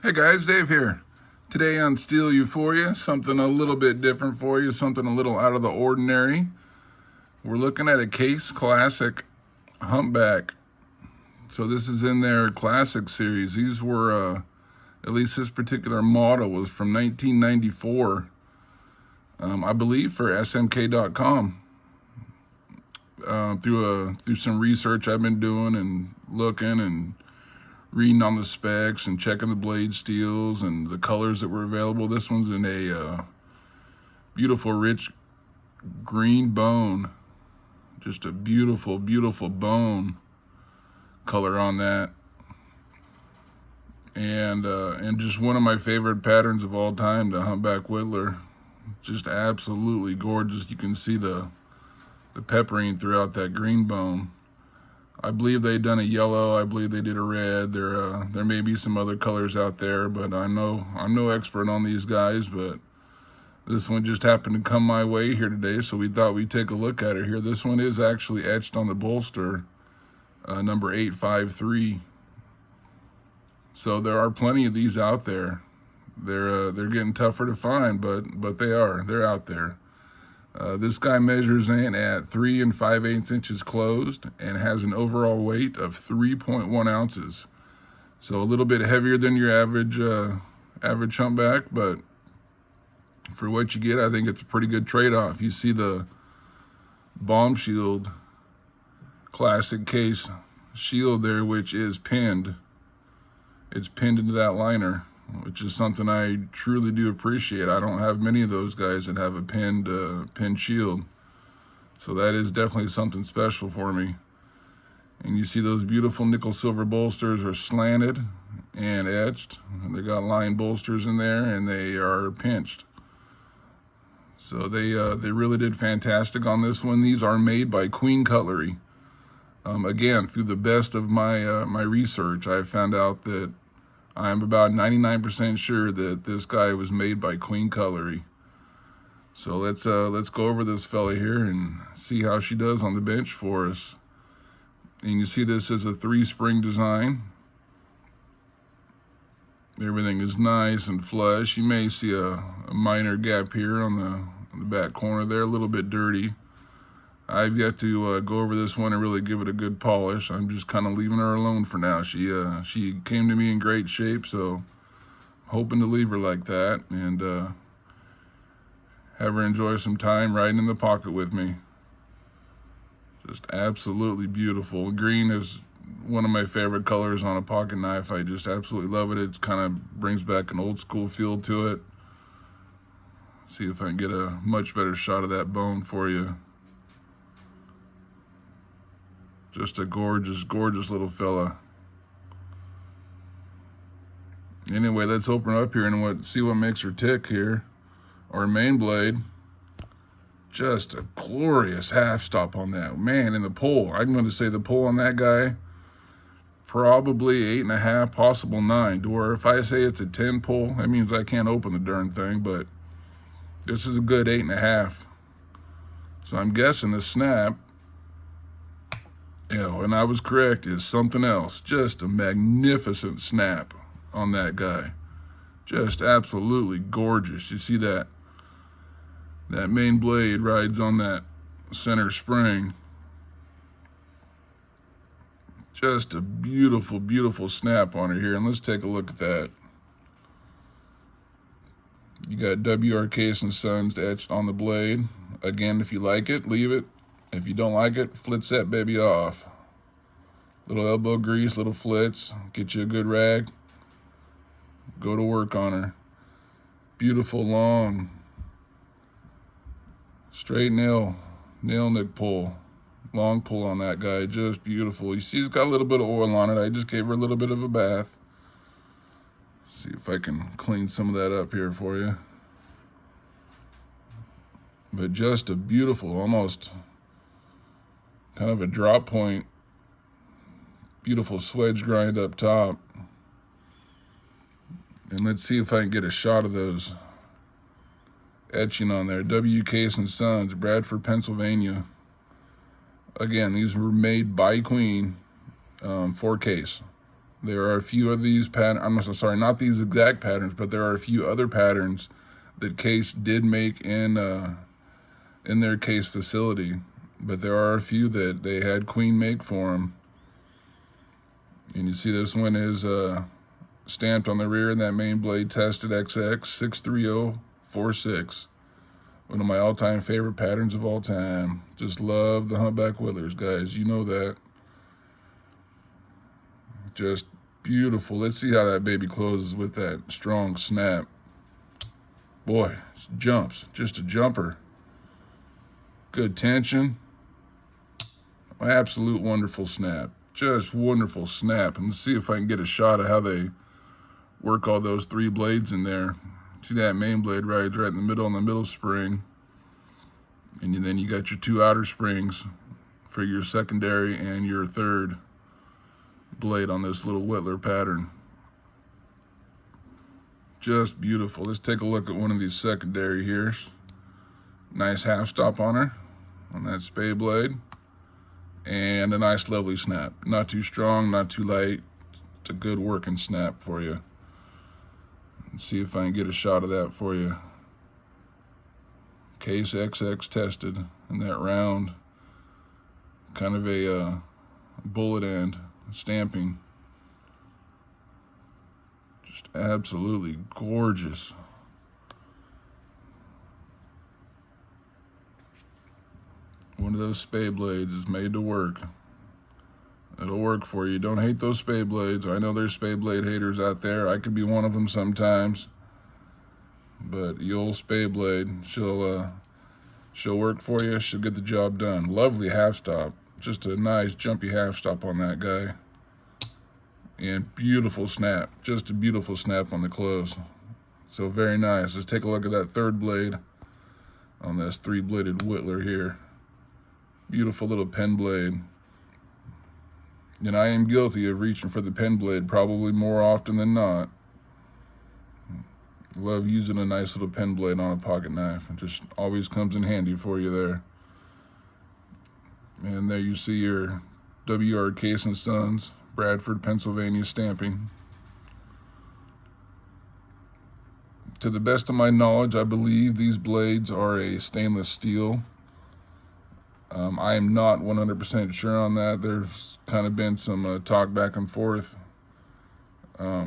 Hey guys, Dave here. Today on Steel Euphoria, something a little bit different for you, something a little out of the ordinary. We're looking at a Case Classic Humpback. So this is in their Classic series. These were, at least this particular model was from 1994, I believe for SMK.com. Through some research I've been doing and looking and reading on the specs and checking the blade steels and the colors that were available. This one's in a beautiful, rich green bone. Just a beautiful, beautiful bone color on that. And just one of my favorite patterns of all time, the Humpback Whittler. Just absolutely gorgeous. You can see the peppering throughout that green bone. I believe they'd done a yellow. I believe they did a red. There may be some other colors out there, but I'm no expert on these guys. But this one just happened to come my way here today, so we thought we'd take a look at it here. This one is actually etched on the bolster, number 853. So there are plenty of these out there. They're getting tougher to find, but they're out there. This guy measures in at 3 5/8 inches closed and has an overall weight of 3.1 ounces. So a little bit heavier than your average humpback, but for what you get, I think it's a pretty good trade-off. You see the bomb shield Classic Case shield there, which is pinned. It's pinned into that liner, which is something I truly do appreciate. I don't have many of those guys that have a pinned shield. So that is definitely something special for me. And you see those beautiful nickel silver bolsters are slanted and etched. And they got line bolsters in there and they are pinched. So they really did fantastic on this one. These are made by Queen Cutlery. Again, through the best of my research, I found out that I'm about 99% sure that this guy was made by Queen Cutlery. So let's go over this fella here and see how she does on the bench for us. And you see this is a 3-spring design. Everything is nice and flush. You may see a minor gap here on the back corner there, a little bit dirty. I've yet to go over this one and really give it a good polish. I'm just kind of leaving her alone for now. She came to me in great shape, so hoping to leave her like that and have her enjoy some time riding in the pocket with me. Just absolutely beautiful. Green is one of my favorite colors on a pocket knife. I just absolutely love it. It kind of brings back an old school feel to it. See if I can get a much better shot of that bone for you. Just a gorgeous, gorgeous little fella. Anyway, let's open her up here and see what makes her tick here. Our main blade. Just a glorious half stop on that. Man, and the pull. I'm going to say the pull on that guy, probably 8.5, possible 9. Or if I say it's a 10 pull, that means I can't open the darn thing, but this is a good 8.5. So I'm guessing the snap, yeah, and I was correct, is something else. Just a magnificent snap on that guy. Just absolutely gorgeous. You see that main blade rides on that center spring. Just a beautiful, beautiful snap on her here. And let's take a look at that. You got WRK and Sons etched on the blade. Again, if you like it, leave it. If you don't like it, flitz that baby off. Little elbow grease, little flits. Get you a good rag. Go to work on her. Beautiful, long, straight nail nick pull. Long pull on that guy. Just beautiful. You see it's got a little bit of oil on it. I just gave her a little bit of a bath. See if I can clean some of that up here for you. But just a beautiful, almost kind of a drop point, beautiful swedge grind up top. And let's see if I can get a shot of those etching on there. WK and Sons, Bradford, Pennsylvania. Again, these were made by Queen for Case. There are a few of these patterns, I'm sorry, not these exact patterns, but there are a few other patterns that Case did make in their Case facility. But there are a few that they had Queen make for them. And you see this one is stamped on the rear, and that main blade tested XX 63046. One of my all-time favorite patterns of all time. Just love the Humpback Whittlers, guys. You know that. Just beautiful. Let's see how that baby closes with that strong snap. Boy, jumps. Just a jumper. Good tension. Absolute wonderful snap. Just wonderful snap. And let's see if I can get a shot of how they work all those three blades in there. See that main blade rides right in the middle on the middle spring. And then you got your two outer springs for your secondary and your third blade on this little Whittler pattern. Just beautiful. Let's take a look at one of these secondary here. Nice half stop on her, on that spade blade. And a nice lovely snap. Not too strong, not too light. It's a good working snap for you. Let's see if I can get a shot of that for you. Case XX tested in that round. Kind of a bullet end stamping. Just absolutely gorgeous. One of those spade blades is made to work. It'll work for you. Don't hate those spade blades. I know there's spade blade haters out there. I could be one of them sometimes. But the old spade blade, she'll work for you. She'll get the job done. Lovely half stop. Just a nice jumpy half stop on that guy. And beautiful snap. Just a beautiful snap on the close. So very nice. Let's take a look at that third blade on this three-bladed Whittler here. Beautiful little pen blade. And I am guilty of reaching for the pen blade probably more often than not. Love using a nice little pen blade on a pocket knife. It just always comes in handy for you there. And there you see your W.R. Case & Sons, Bradford, Pennsylvania stamping. To the best of my knowledge, I believe these blades are a stainless steel. I am not 100% sure on that. There's kind of been some talk back and forth, at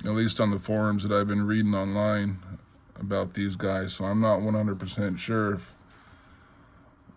least on the forums that I've been reading online about these guys. So I'm not 100% sure. If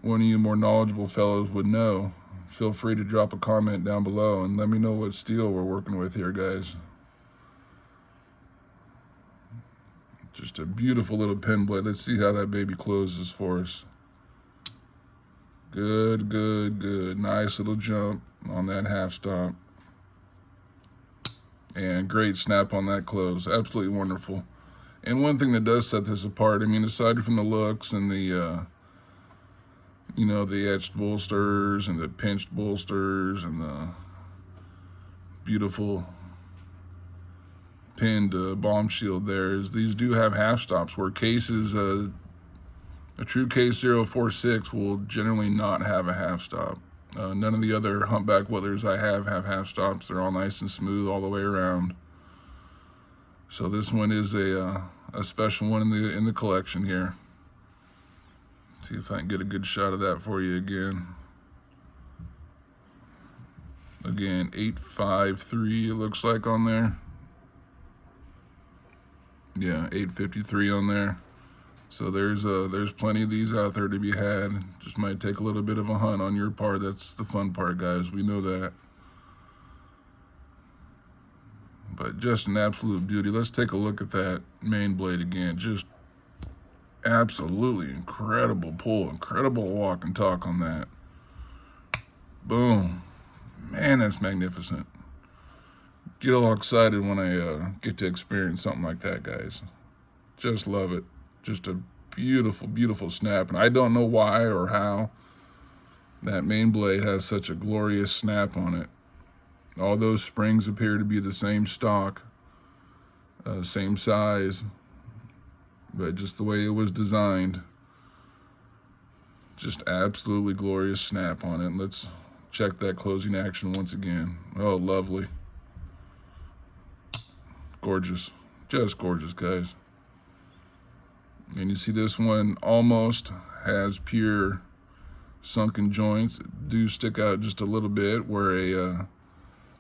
one of you more knowledgeable fellows would know, feel free to drop a comment down below and let me know what steel we're working with here, guys. Just a beautiful little pen blade. Let's see how that baby closes for us. Good, good, good. Nice little jump on that half stop. And great snap on that close. Absolutely wonderful. And one thing that does set this apart, I mean, aside from the looks and the, the etched bolsters and the pinched bolsters and the beautiful pinned bomb shield there, is these do have half stops where cases, a true Case 046 will generally not have a half stop. None of the other Humpback Whittlers I have half stops. They're all nice and smooth all the way around. So this one is a special one in the collection here. See if I can get a good shot of that for you again. Again, 853 it looks like on there. Yeah, 853 on there. So there's plenty of these out there to be had. Just might take a little bit of a hunt on your part. That's the fun part, guys. We know that. But just an absolute beauty. Let's take a look at that main blade again. Just absolutely incredible pull, incredible walk and talk on that. Boom. Man, that's magnificent. Get all excited when I get to experience something like that, guys. Just love it. Just a beautiful, beautiful snap. And I don't know why or how that main blade has such a glorious snap on it. All those springs appear to be the same stock, same size, but just the way it was designed. Just absolutely glorious snap on it. Let's check that closing action once again. Oh, lovely. gorgeous. Just gorgeous, guys. And you see this one almost has pure sunken joints. Do stick out just a little bit, where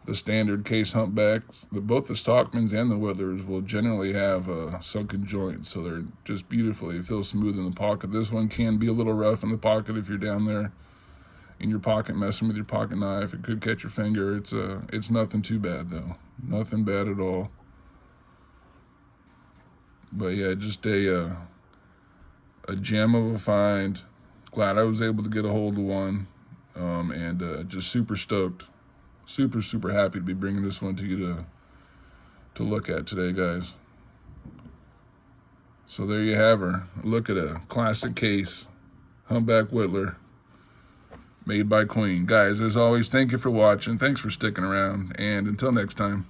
the standard case humpbacks, both the Stockmans and the Whittlers will generally have sunken joints, so they're just beautifully, it feels smooth in the pocket. This one can be a little rough in the pocket if you're down there in your pocket messing with your pocket knife. It could catch your finger. It's nothing too bad though, nothing bad at all. But yeah, just a gem of a find. Glad I was able to get a hold of one, and just super stoked. Super happy to be bringing this one to you to look at today, guys. So there you have her. Look at a classic case, Humpback Whittler, made by Queen. Guys, as always, thank you for watching. Thanks for sticking around, and until next time.